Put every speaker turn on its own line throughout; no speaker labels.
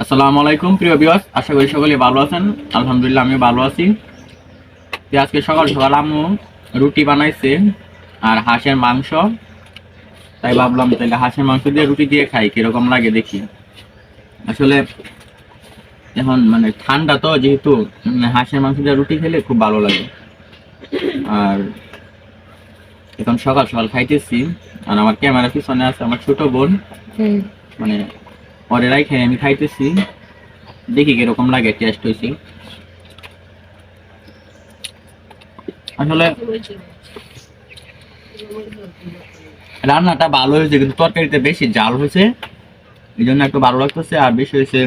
আসসালামু আলাইকুম প্রিয় ভিউয়ার্স, আশা করি সকলে ভালো আছেন। আলহামদুলিল্লাহ আমি ভালো আছি। তো আজকে সকাল সকাল আম্মু রুটি বানাইছে আর হাঁসের মাংস, তাই ভাবলাম তাহলে হাঁসের মাংস দিয়ে রুটি দিয়ে খাই কিরকম লাগে দেখি। আসলে এখন মানে ঠান্ডা তো, যেহেতু হাঁসের মাংস দিয়ে রুটি খেলে খুব ভালো লাগে। আর এখন সকাল সকাল খাইতেছি, আর আমার ক্যামেরার পিছনে আছে আমার ছোট বোন, মানে ওরেরাই খাই আমি খাইতেছি, দেখি কিরকম লাগে, টেস্ট হয়েছে। আসলে রান্নাটা ভালো হয়েছে, কিন্তু তরকারিতে বেশি জাল হয়েছে, এই জন্য একটু ভালো লাগতেছে। আর বেশি হয়েছে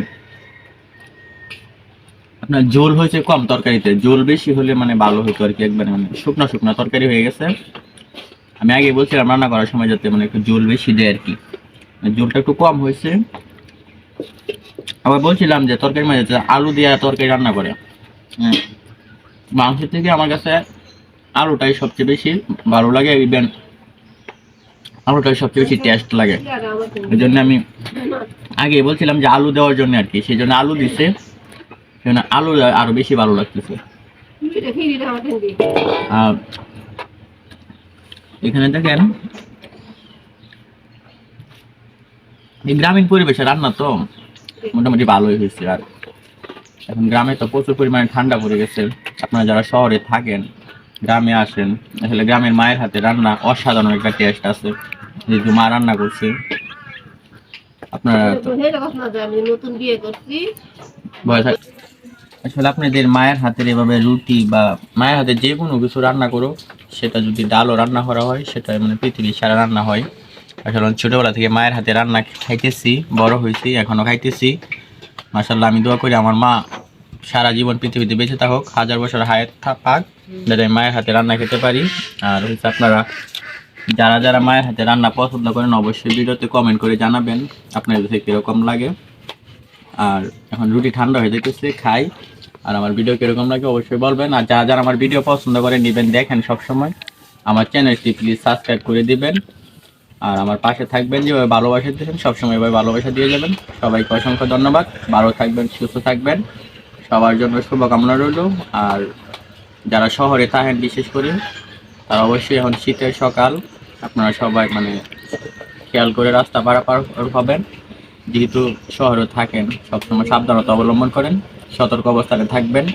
আপনার ঝোল হয়েছে কম, তরকারিতে ঝোল বেশি হলে মানে ভালো হতো আর কি। একবারে মানে শুকনা শুকনা তরকারি হয়ে গেছে। আমি আগে বলছিলাম রান্না করার সময় যাতে মানে একটু ঝোল বেশি দেয় আর কি, ঝোলটা একটু কম হয়েছে। আবার বলছিলাম যে তরকারি মাঝে আলু দিয়ে তরকারি রান্না করে, হ্যাঁ, মাংসের থেকে আমার কাছে আলুটাই সবচেয়ে বেশি ভালো লাগে, ইভেন আলুটাই সবচেয়ে বেশি টেস্ট লাগে। এই জন্য আমি আগে বলছিলাম যে আলু দেওয়ার জন্য আর কি, সেই জন্য আলু দিছে, সেজন্য আলু আরো বেশি ভালো লাগতেছে। এখানে দেখেন এই গ্রামীণ পরিবেশে রান্না তো মোটামুটি ভালোই হয়েছে। আর এখন গ্রামে তো প্রচুর পরিমাণে ঠান্ডা পড়ে গেছে। আপনারা যারা শহরে থাকেন, গ্রামে আসেন, আসলে গ্রামের মায়ের হাতে রান্না অসাধারণ একটা টেস্ট আছে, যেহেতু মা রান্না করছে। আপনারা আসলে আপনাদের মায়ের হাতের এভাবে রুটি বা মায়ের হাতে যে কোনো কিছু রান্না করো, সেটা যদি ডালও রান্না করা হয়, সেটা মানে পৃথিবীর সারা রান্না হয়। আসলে ছোটবেলা থেকে মায়ের হাতে রান্না খাইতেছি, বড় হয়েছি, এখনো খাইতেছি। মাশাআল্লাহ, আমি দোয়া করি আমার মা সারা জীবন পৃথিবীতে বেঁচে থাকুক, 1000 বছর হায়াত পাক, যাতে মায়ের হাতে রান্না খেতে পারি। আর হচ্ছে আপনারা যারা যারা মায়ের হাতে রান্না পছন্দ করেন, অবশ্যই ভিডিওতে কমেন্ট করে জানাবেন আপনাদের কাছে কিরকম লাগে। আর এখন রুটি ঠান্ডা হয়ে যেতেছে, খাই। আর আমার ভিডিও কিরকম লাগে অবশ্যই বলবেন। আর যারা যারা আমার ভিডিও পছন্দ করে নেবেন, দেখেন সবসময়, আমার চ্যানেলটি প্লিজ সাবস্ক্রাইব করে দিবেন। আর আমার পাশে থাকবেন, যেভাবে ভালোবাসা দিয়েছেন সবসময় এভাবে ভালোবাসা দিয়ে যাবেন। সবাইকে অসংখ্য ধন্যবাদ। ভালো থাকবেন, সুস্থ থাকবেন, সবার জন্য শুভকামনা রইল। আর যারা শহরে থাকেন বিশেষ করে, তারা অবশ্যই এখন শীতের সকাল, আপনারা সবাই মানে খেয়াল করে রাস্তা পারাপার হবেন। যেহেতু শহরে থাকেন, সবসময় সাবধানতা অবলম্বন করেন, সতর্ক অবস্থানে থাকবেন,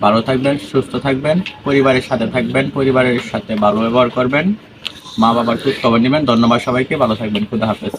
ভালো থাকবেন, সুস্থ থাকবেন, পরিবারের সাথে থাকবেন, পরিবারের সাথে ভালো ব্যবহার করবেন, মা বাবার খোঁজ খবর নেবেন। ধন্যবাদ সবাইকে, ভালো থাকবেন, খুদা হাফেজ।